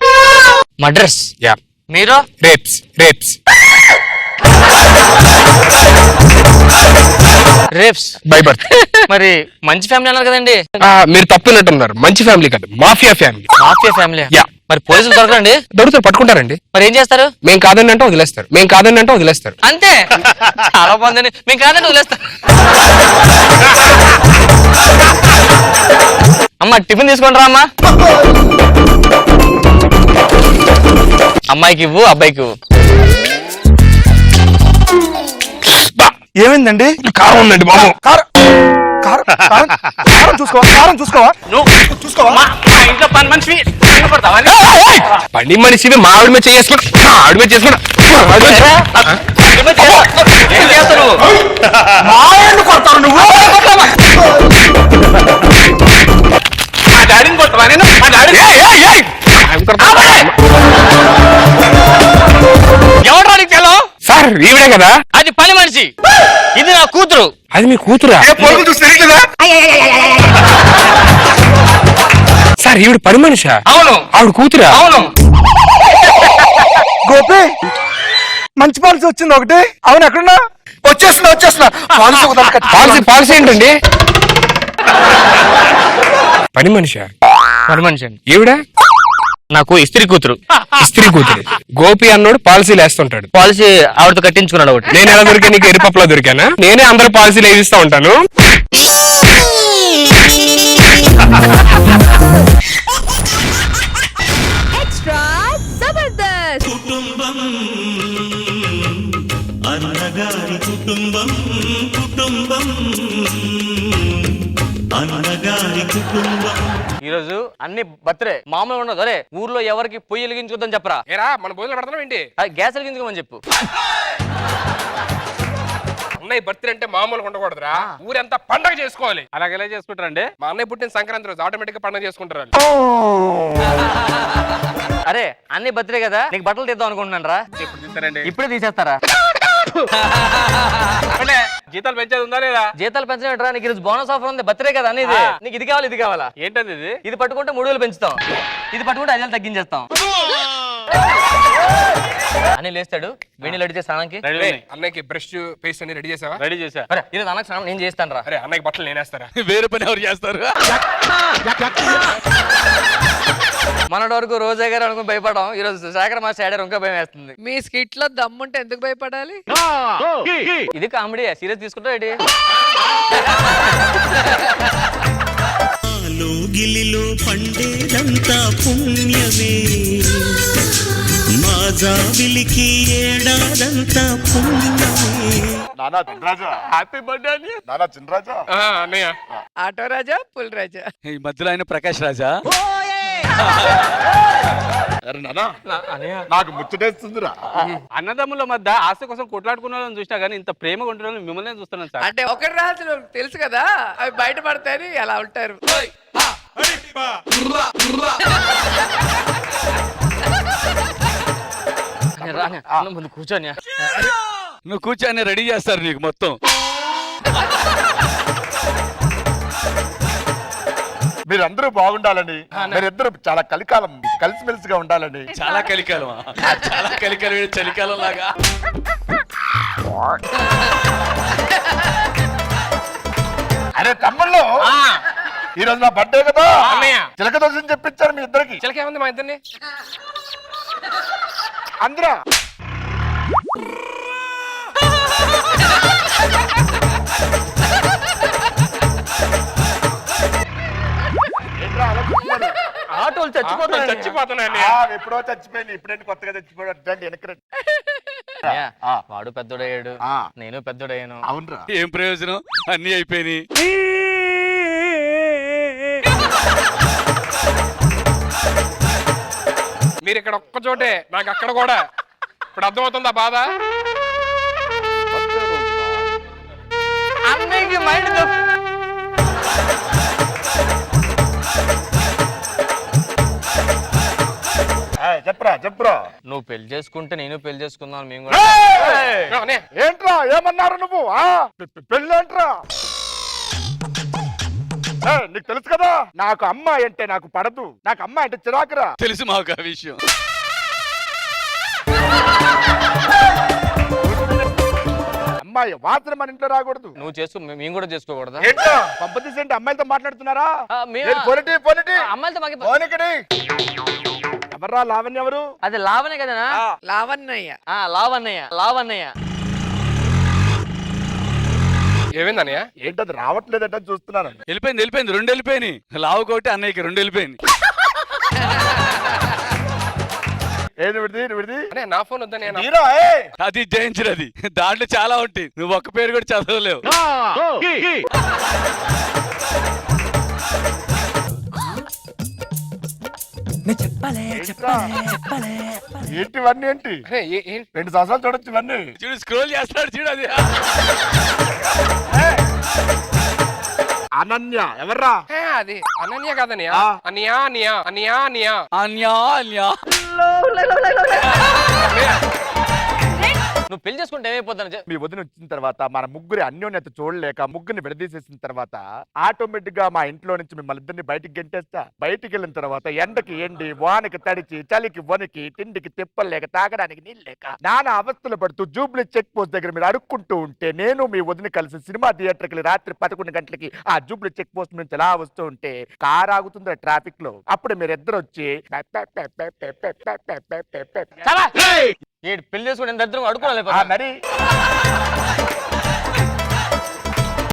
మడ్రస్. యా. మీరు? రేప్స్. Rapes by birth. మరి మంచి ఫ్యామిలీ అన్నారు కదండి. మీరు తప్పినట్టున్నారు. మంచి ఫ్యామిలీ కాదు, mafia family. Mafia family. Yeah. మరి పోలీసులు దొరకరండి? దొరుకుతారు, పట్టుకుంటారండి. మరి ఏం చేస్తారు? మేము కాదని అంటే వదిలేస్తారు. అంతే. చాలా బాగుందండి. మేము కాదండి వదిలేస్తాం. అమ్మ టిఫిన్ తీసుకొని రా అమ్మా. అమ్మాయికి ఇవ్వు, అబ్బాయికి ఇవ్వు. ఏమైందండి? కారం ఉందండి బాబు. కారం చూసుకోవా మా ఇంట్లో పని మనిషి పని మనిషివి మా ఆవిడ మీద చేసుకుంటా. ఏం చేస్తావు నువ్వు? కొడతావు నువ్వు. మా డాడీని కొడతావా నేను? మా డాడీ ఎవరు రానికి తెలో? సార్ ఈవిడే కదా. అది పని మనిషి, ఇది నా కూతురు. అది మీ కూతురా? సార్ ఈవిడ పని మనిషా? అవును. ఆవిడ కూతురా? అవును. గోపి మంచి పాలసీ వచ్చింది ఒకటి. అవును ఎక్కడున్నా? వచ్చేస్తున్నా. పాలసీ ఏంటండి? పని మనిషా? పని మనిషి అండి ఈవిడ. నాకు ఇస్త్రీ కూతురు. గోపి అన్నోడు పాలసీలు వేస్తుంటాడు. పాలసీ ఆవిడతో కట్టించుకున్నాడు ఒకటి. నేను ఎలా దొరికా? నీకు ఎరిపప్పులా దొరికానా? నేనే అందరు పాలసీలు వేయిస్తా ఉంటాను. ఎక్స్ట్రా జబర్దస్త్. కుటుంబం అన్నగారి కుటుంబం అన్నగారి కుటుంబం. ఈరోజు అన్ని బర్త్డే మామూలు ఉండదు. అరే ఊర్లో ఎవరికి పొయ్యి వెలిగించుకోద్దని చెప్పరా. ఏరా మన భోజనం పెడతాం ఏంటి? గ్యాస్ వెలిగించుకోమని చెప్పు. అన్నయ్య బర్త్డే అంటే మామూలుగా ఉండకూడదురా. ఊరంతా పండగ చేసుకోవాలి. అలాగే ఎలా చేసుకుంటారండి? మా అన్నయ్య పుట్టిన సంక్రాంతి రోజు ఆటోమేటిక్ గా పండగ చేసుకుంటారు వాళ్ళు. అరే అన్ని బర్త్డే కదా, నీకు బట్టలు తీద్దాం అనుకుంటున్నాను రా. ఎప్పుడు తింటారండి? ఇప్పుడే తీసేస్తారా? జీతాలు పెంచేది ఉందా లేదా? జీతాలు పెంచడం నీకు ఈరోజు బోనస్ ఆఫర్ ఉంది. బర్త్డే కదా అనేది. నీకు ఇది కావాలి, ఇది కావాలా? ఏంటది ఇది? ఇది పట్టుకుంటే 3,000 పెంచుతాం, ఇది పట్టుకుంటే 5,000 తగ్గించేస్తాం. అని లేస్తాడు వేణి రెడీ చేసి స్నానానికి. రెడీ రే, ఉన్నాయి. అన్నయ్యకి బ్రష్ పేస్ట్ అన్ని రెడీ చేసావా? రెడీ చేసా. అరే ఈరోజు అన్నకి స్నానం నేను చేస్తాను రా. అరే అన్నయ్యకి బట్టలు నేనేస్తారా? వేరే పని ఎవరు చేస్తారు? మొన్నటి వరకు రోజా గారు అనుకుని భయపడడం, ఈ రోజు శేఖర్ మాస్టర్ ఆడారు ఇంకా భయం వేస్తుంది. మీ స్కిట్ లో దమ్ముంటే ఎందుకు భయపడాలి? ఇది కామెడీ, సీరియస్ తీసుకుంటా ఏంటి? గిలిలో పండేదంతా పుణ్యమే, మా జాబిలికి ఏడాదంతా పుణ్యమే. నానా చిన్నరాజా, హ్యాపీ బర్త్డే అని. నానా చిన్నరాజా. అన్నయ్య ఆటో రాజా, పుల్ రాజా. ఈ మధ్యలో ఆయన ప్రకాష్ రాజా. అరే నానా, నాకు ముచ్చటేస్తుందిరా. అన్నదమ్ముల మధ్య ఆస్తి కోసం కొట్లాడుకున్న వాళ్ళని చూసినా కానీ ఇంత ప్రేమగా ఉంటున్న మిమ్మల్ని చూస్తున్నాను సార్. అంటే ఒకటి రాజు తెలుసు కదా, అవి బయట పడతాయని అలా ఉంటారు. రాని ముందు కూర్చోని. నువ్వు కూర్చొని రెడీ చేస్తారు నీకు మొత్తం. మీరందరూ బాగుండాలని, మీరిద్దరు చాలా కలికాలం కలిసిమెలిసిగా ఉండాలని. చాలా కలికాలం, చాలా కలికాలం, చలికాలం లాగా. అరే తమ్ముళ్ళు, ఈ రోజు నా బర్త్డే కదా, అన్నయ్య. చిలక దోషం చెప్పించారు మీ ఇద్దరికి. చిలకేముంది మా ఇద్దరిని? అందరా ఆటోలు చచ్చిపోతాయి. చచ్చిపోతున్నా ఎప్పుడో చచ్చిపోయింది, ఇప్పుడేంటి కొత్తగా చచ్చిపోయాడు? వెనక్కి రండి. వాడు పెద్దోడయ్యాడు, ఆ. నేను పెద్దోడయ్యాను. అవునరా, ఏం ప్రయోజనం, అన్ని అయిపోయినాయి. మీరు ఇక్కడ ఒక్క చోటే, నాకు అక్కడ కూడా. ఇప్పుడు అర్థమవుతుందా బాధ? అన్నయ్యకి మైండ్ చెప్పరా చెప్పరా. నువ్వు పెళ్లి చేసుకుంటే నేను పెళ్లి చేసుకుందాం మేము కూడా. అన్నయ్య ఏంట్రా ఏమన్నారు నువ్వు? పెళ్ళేంట్రా? నీకు తెలుసు కదా, నాకు అమ్మాయి అంటే నాకు పడదు, నాకు అమ్మాయి అంటే చిరాకురా. తెలుసు మాకు ఆ విషయం. అమ్మాయి వాసన మన ఇంట్లో రాకూడదు. నువ్వు చేసుకో, మేము కూడా చేసుకోకూడదా? ఏంటో పంపతీసేంటి, అమ్మాయిలతో మాట్లాడుతున్నారా? ఆ, మేము- ఏది, పోనిటి, పోనిటి. అమ్మాయిలతో మాకు పోనికడి. ఎవర్రా లావణ్య ఎవరు? అది లావనే కదనా? లావణ్య. లావన్నయ్య, లావన్నయ్య. ఏమైంది అన్నయ్య? ఏంటది రావట్లేదంటే చూస్తున్నాను. వెళ్ళిపోయింది, వెళ్ళిపోయింది, రెండు వెళ్ళిపోయినాయి. లావు కోటి అన్నయ్యకి రెండు వెళ్ళిపోయింది. ఏది విడిది విడిది? అన్నయ్య నా ఫోన్ వద్దని హీరో, ఏయ్! అది జయించినది, దాంట్లో చాలా ఉంటాయి. నువ్వు ఒక్క పేరు కూడా చదవలేవు. ఏంటి ఇవన్నీ ఏంటి? 2 సంవత్సరాలు చూడొచ్చు ఇవన్నీ. చూడు స్క్రోల్ చేస్తాడు, చూడు అది. అనన్య ఎవర్రా? అది అనన్య కాదన్నయ్య. ఆ. అన్నయ్య అన్నయ్య అన్నయ్య అన్నయ్య. అన్యా అన్యా. నువ్వు పెళ్లి చేసుకుంటే ఏమైపోతాను? మీ వదిన వచ్చిన తర్వాత మన ముగ్గురి అన్యోన్యత చూడలేక ముగ్గురిని విడదీసేసిన తర్వాత ఆటోమేటిక్ గా మా ఇంట్లో నుంచి మిమ్మల్ని ఇద్దరిని బయటికి గెంటేస్తా. బయటికి వెళ్ళిన తర్వాత ఎండకి ఎండి, వానకి తడిచి, చలికి వనికి, తిండికి తిప్పలేక, తాగడానికి నీళ్ళు లేక నానా అవస్థలు పడుతూ జూబ్లీ చెక్ పోస్ట్ దగ్గర మీరు అడుక్కుంటూ ఉంటే నేను మీ వదిన కలిసి సినిమా థియేటర్కి వెళ్ళి రాత్రి 11 గంటలకి ఆ జూబ్లీ చెక్ పోస్ట్ నుంచి అలా వస్తూ ఉంటే కార్ ఆగుతుంది ట్రాఫిక్ లో. అప్పుడు మీరు ఇద్దరు వచ్చి పెళ్లి చేసుకుంటే దరిద్రం అడుకోవాలి. మరి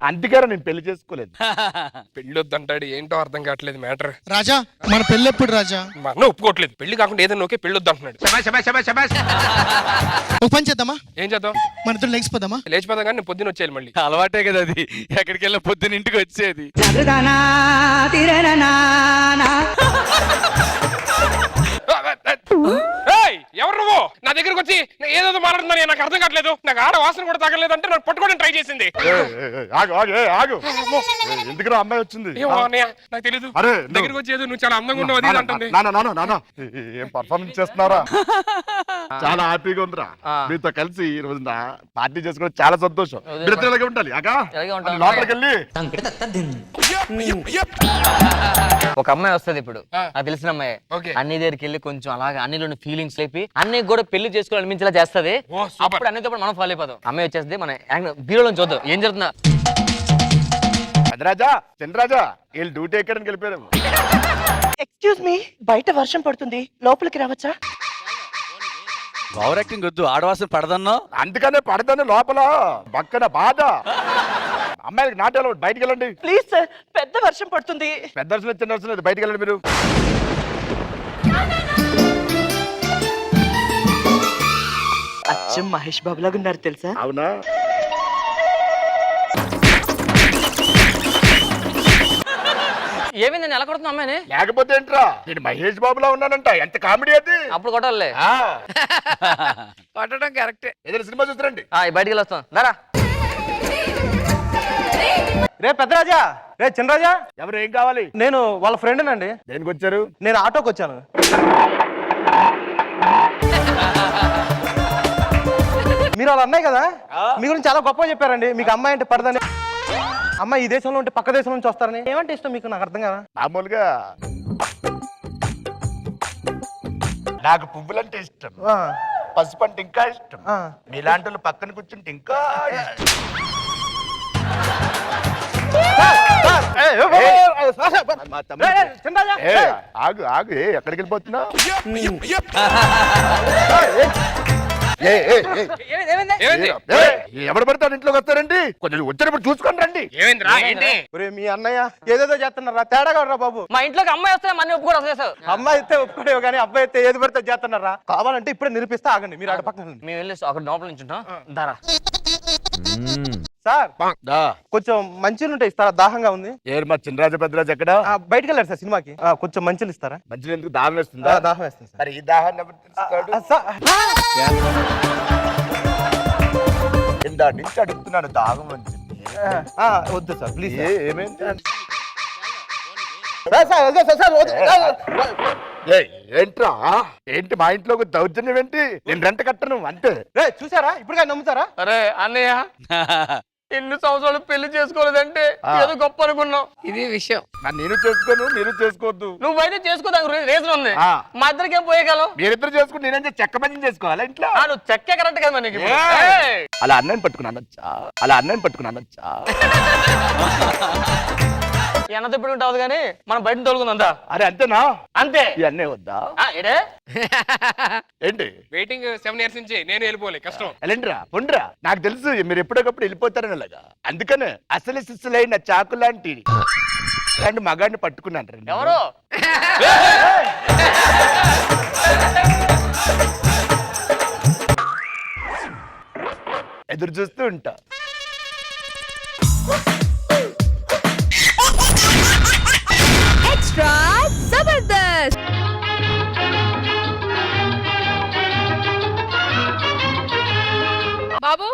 అందుకే నేను పెళ్లి చేసుకోలేదు. పెళ్లి వద్దంటాడు, ఏంటో అర్థం కావట్లేదు మ్యాటర్. రాజా మన పెళ్ళెప్పుడు రాజా? మా అన్న ఒప్పుకోవట్లేదు. పెళ్లి కాకుండా ఏదైనా ఓకే, పెళ్లి వద్దంటున్నాడు. ఒక పని చేద్దామా? ఏం చేద్దాం? మన ఇద్దరు లేచిపోదామా? లేచిపోతాం కానీ నేను పొద్దున్న వచ్చేయాలి మళ్ళీ. అలవాటే కదా అది, ఎక్కడికి వెళ్ళిన పొద్దున ఇంటికి వచ్చేది. ఎవరు నువ్వు నా దగ్గరకు వచ్చి ఏదో మాట్లాడుతున్నా, నాకు అర్థం కావట్లేదు. నాకు ఆడ వాసన కూడా తగలేదు అంటే నాకు పట్టుకోవడం ట్రై చేసింది. ఆగు ఎందుకు అమ్మాయి వచ్చింది? ఏమో అన్నయ్య నాకు తెలీదు. అరే దగ్గరకు వచ్చి ఏదో నువ్వు చాలా అందంగా ఉన్నావు అది ఇది అంటుంది. నాన్న ఏం పర్ఫార్మెన్స్ చేస్తున్నారా? చాలా హ్యాపీగా ఉందిరా. మీతో కలిసి ఈ రోజున పార్టీ చేసుకోవడం చాలా సంతోషం. మీరు ఇద్దరు ఇలాగే ఉండాలి. ఇలాగే ఉంటాం. లోపలికి వెళ్ళి ఒక అమ్మాయి వస్తుంది ఇప్పుడు నాకు తెలిసిన అమ్మాయి అన్ని దగ్గరికి వెళ్ళి కొంచెం అలాగా అన్నిలోని ఫీలింగ్స్ లేపి అన్ని కూడా పెళ్లి చేసుకోవాలనిపించేలా చేస్తది. అప్పుడు అన్నితో పాటు మనం ఫాలో అయిపోదాం. అమ్మాయి వచ్చేస్తుంది, మన బీరోలో చూద్దాం ఏం జరుగుతుందా. రాజా చంద్రరాజా వీళ్ళు డ్యూటీ ఎక్కడానికి వెళ్ళిపోయారు. ఎక్స్క్యూజ్ మీ, బయట వర్షం పడుతుంది, లోపలికి రావచ్చా? ఓవర్ యాక్టింగ్ వద్దు, ఆడవాసం పడదన్నా. అందుకనే పడతాను లోపల పక్కన బాధ. అమ్మాయికి నాటాలు బయటికి వెళ్ళండి ప్లీజ్ సార్, పెద్ద వర్షం పడుతుంది. పెద్ద వర్షం లేదు, చిన్న వర్షం లేదు, బయటికి వెళ్ళండి మీరు. అచ్చం మహేష్ బాబు లాగా ఉన్నారు తెలుసా? అవునా? ఏమైంది నేను ఎలా కొడుతున్నా అమ్మాయిని? లేకపోతే ఏంట్రా, నేను మహేష్ బాబులా ఉన్నానంట. ఎంత కామెడీ అది. అప్పుడు కొట్టాలే. కొట్టడం కరెక్టే. ఏదైనా సినిమా చూస్తారండి. బయటికి వెళ్ళి వస్తాం దారా. రే పెద్దరాజా, రే చిన్నరాజా, ఎవరు ఏం కావాలి? నేను వాళ్ళ ఫ్రెండ్ నండి. దేనికి వచ్చారు? నేను ఆటోకి వచ్చాను. మీరు వాళ్ళ అన్నయ్య కదా, మీ గురించి చాలా గొప్పగా చెప్పారండి. మీకు అమ్మాయి అంటే పడదని, అమ్మాయి ఈ దేశంలో ఉంటే పక్క దేశం నుంచి వస్తారని. ఏమంటే ఇష్టం మీకు? నాకు అర్థం కదా. మామూలుగా నాకు పువ్వులంటే ఇష్టం, పసుపు అంటే ఇంకా ఇష్టం. మీలాంటి వాళ్ళు పక్కన కూర్చుంటే ఇంకా ఇష్టం. మా తమ్ముడు. ఆగు ఆగు, ఎక్కడికి వెళ్ళిపోతున్నావు? ఎవరు పడతాడు ఇంట్లోకి వస్తారండి? కొంచెం వచ్చినప్పుడు చూసుకొని రండి. మీ అన్నయ్య ఏదేదో చేస్తున్నారా? తేడాగా రా బాబు. మా ఇంట్లోకి అమ్మాయి వస్తే మన ఒప్పుకోడు అసలు. అమ్మాయి అయితే ఒప్పుకోలేవు కానీ అబ్బాయి అయితే ఏది పడితే చేస్తున్నారా? కావాలంటే ఇప్పుడే నిరూపిస్తా, ఆగండి. మీరు ఆడ పక్కన మేము వెళ్ళి అక్కడ లోపల నుంచి ఉంటాం దారా. సార్ కొంచెం మంచిలు ఉంటే ఇస్తారా? దాహంగా ఉంది. ఏరు మా చిన్నరాజు పెద్దరాజు ఎక్కడ? బయటకు వెళ్ళారు సార్ సినిమాకి. కొంచెం మంచిలు ఇస్తారా? మంచిగా ఎందుకు దాహం వేస్తుందా? దాహం వేస్తుంది సార్. మరి ఈ దాహాన్ని ఎవరు తీరుస్తాడు? ఇందా నుంచి అడుగుతున్నాను దాహం అని చెప్పి. వద్దు సార్ ప్లీజ్. ఏమైంది? ఏంట్రా ఏంటి మా ఇంట్లోకి దౌర్జన్యం ఏంటి? నేను రెంట కట్టను అంతే. చూసారా ఇప్పుడు నమ్ముతారా? అరే అన్నయ్య, ఎన్ని సంవత్సరాలు పెళ్లి చేసుకోలేదంటే ఏదో గొప్ప అనుకున్నావు. ఇది విషయం. నేను చేసుకోను, మీరు చేసుకోవద్దు. నువ్వైతే చేసుకోదానికి రీజన్ ఉంది. మా ఇద్దరికి ఏం పోయేగలవు? మీరిద్దరు చేసుకుని నేనేం చెక్క పని చేసుకోవాలి ఇంట్లో. నువ్వు చెక్కే కరెక్ట్ కదా మనకి. అలా అన్నయ్యని పట్టుకున్నానొచ్చా, అలా అన్నయ్యని పట్టుకున్నానొచ్చా. ఎన్న తిప్పుడు ఉంటావు కానీ మనం బయట తోలుకుందా. అరే అంతేనా? అంతే. ఈ అన్నయ్య వద్దా? ఏంటి వెయిటింగ్ 7 years నుంచి నేను వెళ్ళిపోలే, కష్టం. వెళ్ళండిరా పొండిరా. నాకు తెలుసు మీరు ఎప్పటికప్పుడు వెళ్ళిపోతారని అలాగా. అందుకనే అసలు శిస్సులైన చాకు లాంటి రెండు మగాడిని పట్టుకున్నాను. ఎవరు? ఎదురు చూస్తూ ఉంటా. ఎక్స్ట్రా జబర్దస్త్. బాబు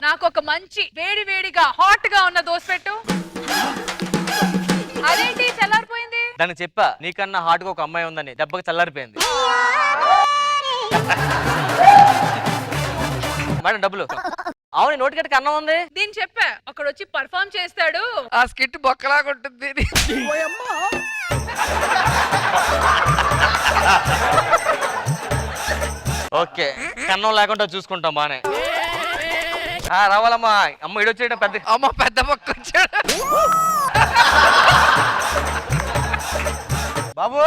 నాకు ఒక మంచి వేడి వేడిగా హాట్ గా ఉన్న దోశ పెట్టు. అదేంటి చల్లారిపోయింది? దానికి చెప్పా నీకన్నా హాట్ గా ఒక అమ్మాయి ఉందని, దెబ్బకి చల్లారిపోయింది. మేడం డబ్బులు. అవును నోటికట్టుకు అన్నం ఉంది. దీన్ని చెప్పా అక్కడ వచ్చి పర్ఫార్మ్ చేస్తాడు. ఆ స్కిట్ బొక్కలాగా ఉంటుంది. ఓకే కన్నం లేకుండా చూసుకుంటాం బానే. రావాలమ్మా. అమ్మ ఇడొచ్చేయడం పెద్ద. అమ్మ పెద్ద బొక్క వచ్చాడు. బాబు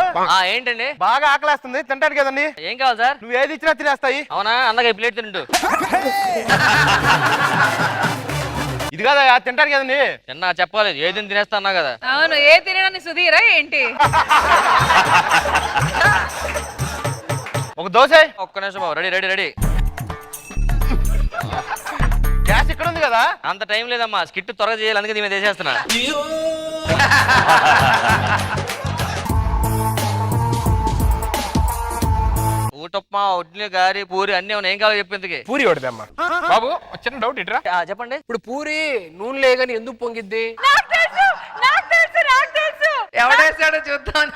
ఏంటండి? బాగా ఆకలేస్తుంది, తింటాడు కదండి. ఏం కావాలి సార్? నువ్వు ఏది ఇచ్చినా తినేస్తాయి. అవునా? అందగా ప్లేట్ తింటు. ఇది కదా తింటాడు కదండి. తిన్నా చెప్పాలి, ఏది తినేస్తా అన్నా కదా. అవును, ఏ తినని సుధీరా ఏంటి? ఒక దోశ. ఒక్క నిమిషం. Ready ready ready. గ్యాస్ ఇక్కడ ఉంది కదా. అంత టైం లేదమ్మా, స్కిట్ త్వరగా చేయాలి, అందుకే దీని చేసేస్తున్నా. ఊటప్ప, ఇడ్లీ, గారి, పూరి అన్ని ఏం కావాలో చెప్పింది. పూరి వడదమ్మా. బాబు చిన్న డౌట్ ఇట్రా. చెప్పండి. ఇప్పుడు పూరి నూనె లేదని ఎందుకు పొంగిద్ది? ఎవడేసాడో చూద్దాం.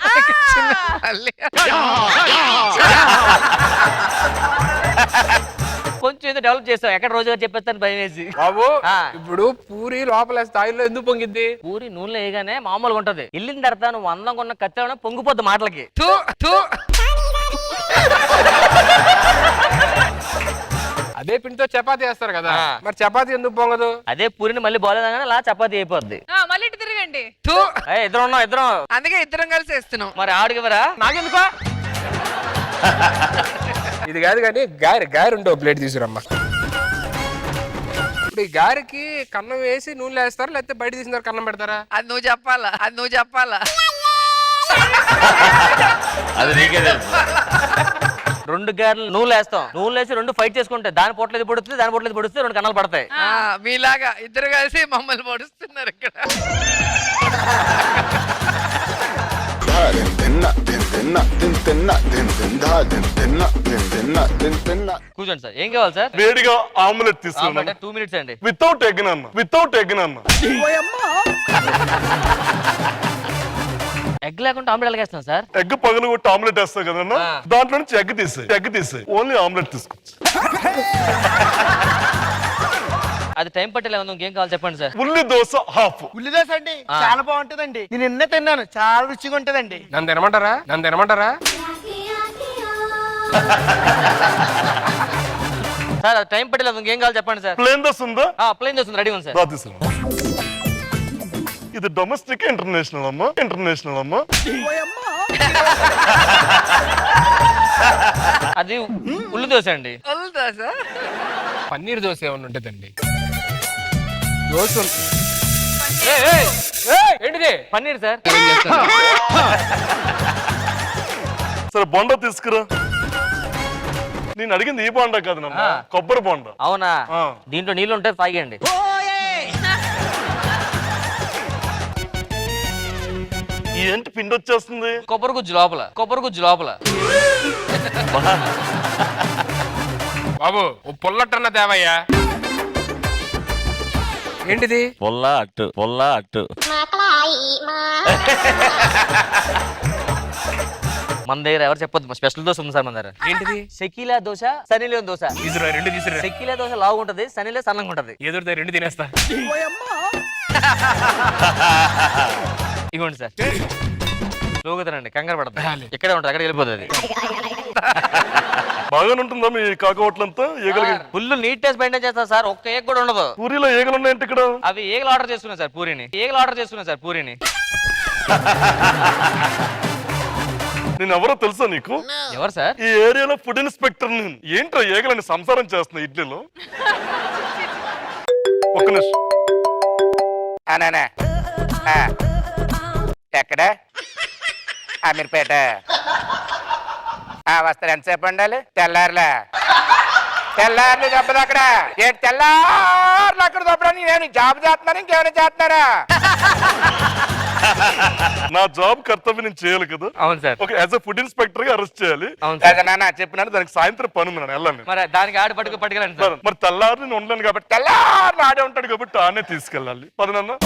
కొంచెం మీద డెవలప్ చేస్తాం. ఎక్కడ రోజు గారు చెప్పేస్తాను భయం వేసి. బాబు ఆ. ఇప్పుడు పూరి లోపల స్థాయిలో ఎందుకు పొంగిద్ది? పూరి నూనెలో వేయగానే మామూలుగా ఉంటది. వెళ్ళిన తర్వాత నువ్వు అందంగా ఉన్న కత్తిలో పొంగిపోద్ది మాటలకి. అదే పిండితో చపాతీ వేస్తారు కదా, మరి చపాతీ ఎందుకు పొంగదు? అదే పూరిని మళ్ళీ బాగాలేదగానే అలా చపాతీ అయిపోద్ది. మళ్ళీ ఇటు తిరగండి. ఇద్దరు ఉన్నాం ఇద్దరం. అందుకే ఇద్దరం కలిసి వేస్తున్నాం. మరి ఆడికివరా నాకెందుకో ఇది కాదు కానీ గారి ఉండవు ప్లేట్ తీసుకురమ్మా. ఇప్పుడు ఈ గారికి కన్నం వేసి నూనె వేస్తారా లేకపోతే బయట తీసిన తర్వాత కన్నం పెడతారా? అది నువ్వు చెప్పాలా. అది నీకే తెలుసు. 2 గారెలు నూనె వేస్తాం. నూనె వేసి 2 ఫైట్ చేసుకుంటాయి. దాని పొట్లేదు పొడుస్తుంది, దాని పొట్లేదు పొడిస్తే 2 కన్నాలు పడతాయి. మీలాగా ఇద్దరు కలిసి మమ్మల్ని పొడుస్తున్నారు ఇక్కడ. కూర్చోండి సార్. ఏం కావాలి సార్? వేడిగా ఆమ్లెట్ తీసుకున్నాను. 2 మినిట్స్ అండి. వితౌట్ ఎగ్ అన్న. ఎగ్ లేకుండా ఆమ్లెట్ ఎలాగేస్తాం సార్? ఎగ్ పగలు కొట్టి ఆమ్లెట్ వేస్తావు కదన్నా, దాంట్లో నుంచి ఎగ్ తీసే ఓన్లీ ఆమ్లెట్ తీసుకోవచ్చు. అది టైం పట్టేలా ఉంది. ఇంకేం కావాలి చెప్పండి సార్. ఉల్లి దోశ హాఫ్. ఉల్లి దోశ అండి చాలా బాగుంటదండి. నేను నిన్నే తిన్నాను, చాలా రుచిగా ఉంటదండి. నన్ను తినమంటారా? సార్ అది టైం పట్టేలా ఉంది. ఇంకేం కావాలి చెప్పండి సార్. ప్లేన్ దోశ ఉందా? ప్లేన్ చేస్తుంది రెడీ ఉంది సార్. ఇది డొమెస్టిక్ ఇంటర్నేషనల్ అమ్మా. అది ఉల్లి దోశ అండి. పన్నీర్ దోశ ఏమన్నా ఉంటుందండి? దోశ ఏంటిది? పన్నీర్ సార్. సరే బొండా తీసుకురా. నేను అడిగింది ఈ బొండా కాదు నాన్న, కొబ్బరి బొండా. అవునా? దీంట్లో నీళ్ళు ఉంటే తాగండి. ఏంటి పిండి వచ్చేస్తుంది? కొబ్బరి గుజ్జు లోపల. బాబు ఓ పుల్లట్టన్న దేవయ్యా. ఏంటిది? పొల్ల అట్టు మన దగ్గర ఎవరు చెప్పొద్దు, స్పెషల్ దోశ ఉంది సార్ మన దగ్గర. ఏంటిది? షకీలా దోశ, సన్నీలియోన్ దోశ. తీసురా 2 తీసురా. షకీలా దోశ లావు ఉంటది, సన్నీలో సన్నంగా ఉంటది. ఎదురుతా 2 తినేస్తా. ఇవ్వండి సార్. లోగుతారండి, కంగారు పడతాయి. ఇక్కడే ఉంటుంది, అక్కడ వెళ్ళిపోతుంది. బాగానే ఉంటుందా మీ కాకవట్లంతా? ఫుల్ నీట్ టెస్ట్ మెయింటైన్ చేస్తారు సార్. ఒక్క ఏగ్ కూడా ఉండదు. పూరిలో ఏగలు ఉన్నాయంటే ఇక్కడ. అవి ఏగలు ఆర్డర్ చేసుకున్నాను సార్ పూరిని. నేను ఎవరో తెలుసా నీకు? ఎవరు సార్? ఈ ఏరియాలో ఫుడ్ ఇన్స్పెక్టర్. ఏంటో ఏగలని సంసారం చేస్తున్నా ఇడ్లీలో. ఒక్క నిమిషం. ఎక్కడ? అమీర్పేట. వస్తారు. ఎంతసేపు ఉండాలి? తెల్లారులే చెప్పదు అక్కడ. ఏంటి తెల్లారులు అక్కడ తప్పడానికి నేను జాబ్ చేస్తున్నాను, ఇంకేమైనా చేస్తున్నారా? నా జాబ్ కర్తవ్యం నేను చేయాలి కదా. అవును sir. Okay, as a food inspector గా అరెస్ట్ చేయాలి. అవును నాన్న చెప్పినాను, దానికి సాయంత్రం పని ఉంది, వెళ్ళాను. మరి దానికి ఆడి పట్టుకెళ్ళండి సార్. మరి తెల్లారు నేను ఉండలేను కాబట్టి తెల్లారు ఆడే ఉంటాడు కాబట్టి ఆనే తీసుకెళ్ళాలి. పదనన్నా